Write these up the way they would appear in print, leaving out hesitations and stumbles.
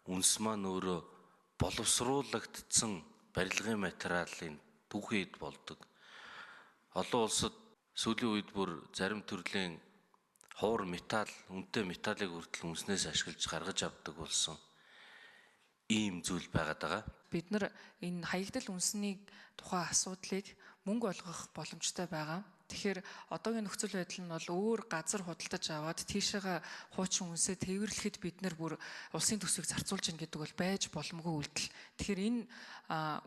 үнс маань өөрөө боловсруулагдсан барилгын материалын түүхийд болдог. Олон улсад сүүлийн үед бүр зарим төрлийн хуур металл, үнэтэй металлыг хүртэл үнснээс ашиглаж гаргаж авдаг болсон ийм зүйл байгаад байгаа. Бид нар энэ хаягдал үнсний тухай асуудлыг мөнгө олгох боломжтой байгаа. Тэгэхээр одоогийн нөхцөл байдал нь бол өөр газар худалдаж аваад тийшээгээ хуучин үнсээ тээвэрлэхэд бид нар бүр улсын төсвийг зарцуулж гин гэдэг бол байж боломгүй үйлдэл. Тэгэхээр энэ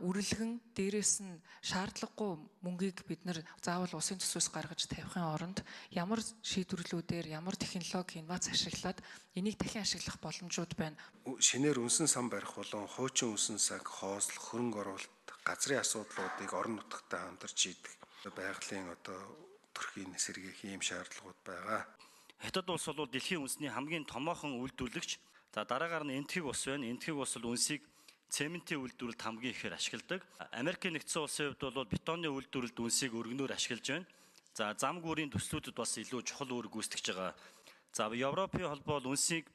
үрэлгэн дээрээс нь шаардлагагүй мөнгийг бид нар заавал улсын төсвөөс гаргаж тавихын оронд ямар шийдвэрлүүдээр ямар технологи инновац ашиглаад энийг дахин ашиглах боломжууд байна. Шинээр үнсэн сан барих болон хуучин үнсэн саг, хоослох, хөрөнгө оруулалт, газрын асуудлуудыг орон нутагтай хамтарч шийдэх байгалийн төрхийн сэргээх ийм шаардлагууд байгаа. Хятад улс бол дэлхийн үнсний хамгийн томоохон үйлдвэрлэгч. За дараагаар нь Энэтхэг улс байна. Энэтхэг улс бол үнсийг цементийн үйлдвэрлэлд хамгийн ихээр ашигладаг. Америкийн нэгдсэн улсын хувьд бол бетонны үйлдвэрлэлд үнсийг өргөнөөр ашиглаж байна. За зам гүүрийн төслүүдэд бас илүү чухал үүрэг гүйцэтгэж байгаа. За Европын холбоо бол үнсийг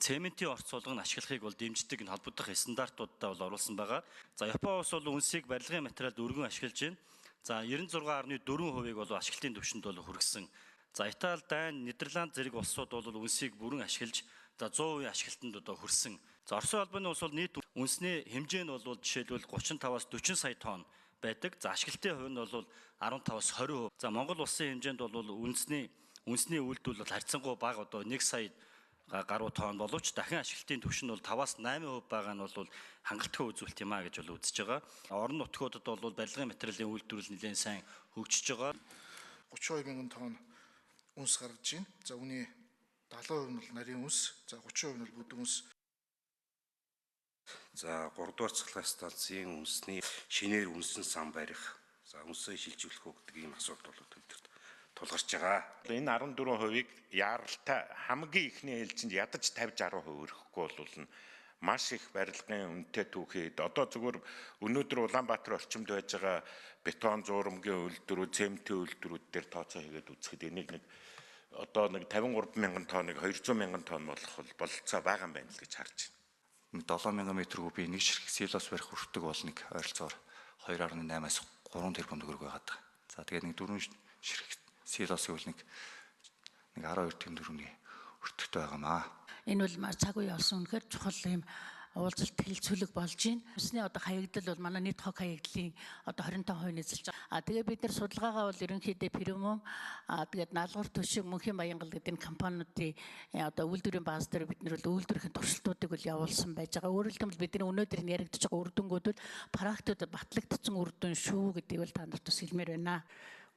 цементийн орц суулганд ашиглахыг бол дэмждэг энэ холбогдох стандартуудаа бол оруулсан байгаа. За Япон улс бол үнсийг барилгын материалд өргөн ашиглаж байна. За 96.4% бол ашиглалтын түвшинд бол хүргэсэн. За Итали, Дани, Нидерланд зэрэг улсууд бол үнсийг бүрэн ашиглаж за 100% ашиглалтанд одоо хүрсэн. За Оросын албаны улс бол нийт үнсний хэмжээ нь бол жишээлбэл 35-аас 40 сая тонн байдаг. За ашиглалтын хувь нь бол 15-аас 20%. За Монгол улсын хэмжээнд бол үнсний үйлдвэрлэл харьцангуй бага одоо 1 сая гаруй тонн боловч дахин ашиглалтын түвшин бол 5-аас 8% байгаа нь бол хангалттай үзүүлэлт юм а гэж бол үзэж байгаа. Орон нутгуудад бол барилгын материалын үйлдвэрлэл нэлээд сайн хөгжиж байгаа. 32 мянган тонн үнс гаргаж байна. За үүний 70% нь бол нарийн үнс, за 30% нь бол бүдүүн үнс. За 3 дугаар цахилгаан станцын үнсний шинээр үнсэн сан барих, за үнсээ шилжүүлэх гэдэг ийм асуудал бол төвдөрт тулгарч байгаа. Энэ 14%-ыг яаралтай хамгийн ихний ээлжинд ядаж 50-60% өргөхгүй бол маш их барилгын үнэтэй түүхийд одоо зөвхөн өнөөдөр Улаанбаатар орчимд байж байгаа бетон зуурамгийн үйлдвэрүүд, цементийн үйлдвэрүүд дээр тооцоо хийгээд үзэхэд энийг одоо 53 мянган тонныг 200 мянган тонн болох бололцоо байгаа юм байна л гэж харж байна. 7000 м куб нэг ширхэг силос барих хүртэг бол нэг ойролцоогоор 2.8-аас 3 тэрбум төгрөг байгаад байгаа. За тэгээд нэг 4 ширхэг силос гэвэл нэг 12 төгрөгийн өртөгтэй байгаамаа. Энэ бол цаг үе олсон үнэхээр чухал юм уулзалт хэлцүүлэг болж байна. Үнсний одоо хаягдал бол манай нийт хог хаягдлын одоо 25% нэлж байгаа. Тэгээ бид нар судалгаагаа бол ерөнхийдөө Премиум тэгээд наалгуур төшиг мөнхийн Баянгал гэдэг энэ компаниудын одоо үйлдвэрийн бааз дээр бид нар бол үйлдвэрийн туршилтуудыг бол явуулсан байж байгаа. Өөрөлд нь бидний өнөөдөр яригдж байгаа үр дүнгууд бол практикад батлагдсан үр дүн шүү гэдгийг бол та нарт бас хэлмээр байна.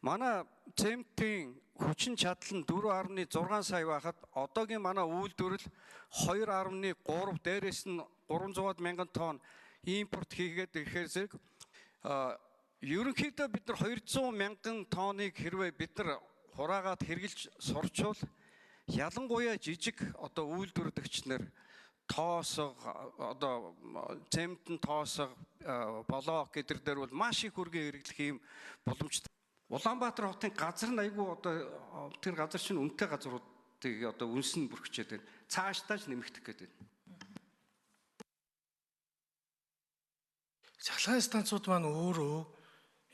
Манай цементийн хүчин чадал нь 4.6 сая байхад одоогийн манай үйлдвэрлэл 2.3 дээрээс нь 300 мянган тонн импорт хийгээд ирэхээр зэрэг ерөнхийдөө бид нар 200 мянган тонныг хэрвээ бид нар хураагаад хэрглэж сурчвал ялангуяа жижиг одоо үйлдвэрлэгч нар тоосго одоо цементэн тоосго блок гэдэр дээр бол маш их хүргээ хэрэглэх юм боломжтой. Улаанбаатар хотын газар нь айгүй одоо тэр газар чинь үнэтэй газруудыг одоо үнс нь бүрхчээд байна. Цаашдаа ч нэмэгдэх гээд байна. Цахилгаан станцууд маань өөрөө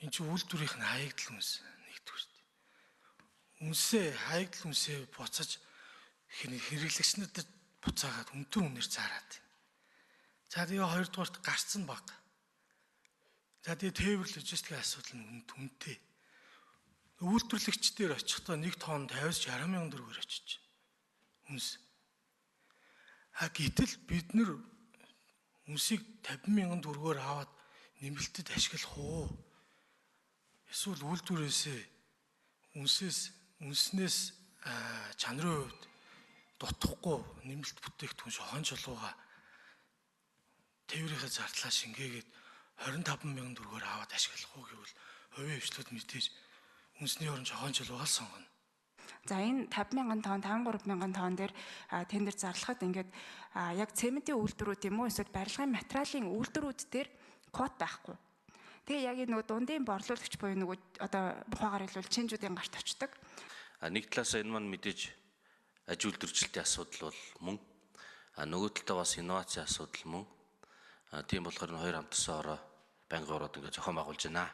энэ чинь үйлдвэрийн хаягдал үнс нэгдүгээр шүү дээ. Үнсээ хаягдал үнсээ буцаж хэрэглэгчнүүдэд буцаагаад өндөр үнээр зараад байна. За тэгээ хоёрдугаарт гарцсан баг. За тэгээ тээвэр логистикийн асуудал нь үнэтэй. Үйлдвэрлэгчдэр очихдоо 1 тонн 50-60 мянган төгрөгөөр очиж байна. Үнс. Гэтэл бид нэр үнсийг 50 мянган төгрөгөөр аваад нэмэлтэд ашиглах уу? Эсвэл үнснээс чанарын хувьд дутхгүй нэмэлт бүтээгдэхүүн шохон жолоогаа тээврийнхээ зардлаа шингээгээд 25 мянган төгрөгөөр аваад ашиглах уу гэвэл хувийн хвшлүүд мэдээж үнсний орон жохоон жолоогаал сонгоно. За энэ 50 мянган тонн, 53 мянган тонн дээр тендер зарлахад ингээд яг цементийн үйлдвэрүүд юм уу эсвэл барилгын материалын үйлдвэрүүд дээр квот байхгүй. Тэгээ яг энэ дундын борлуулагч буюу нөгөө одоо ухаагаар хэлбэл чинжүүдийн гарт очдог. Нэг талаас энэ маань мэдээж аж үйлдвэржилтийн асуудал бол мөн. Нөгөө талдаа бас инновацийн асуудал мөн. Тийм болохоор энэ хоёр хамтсан ороо байнгын ороод ингээд зохион байгуулж байна.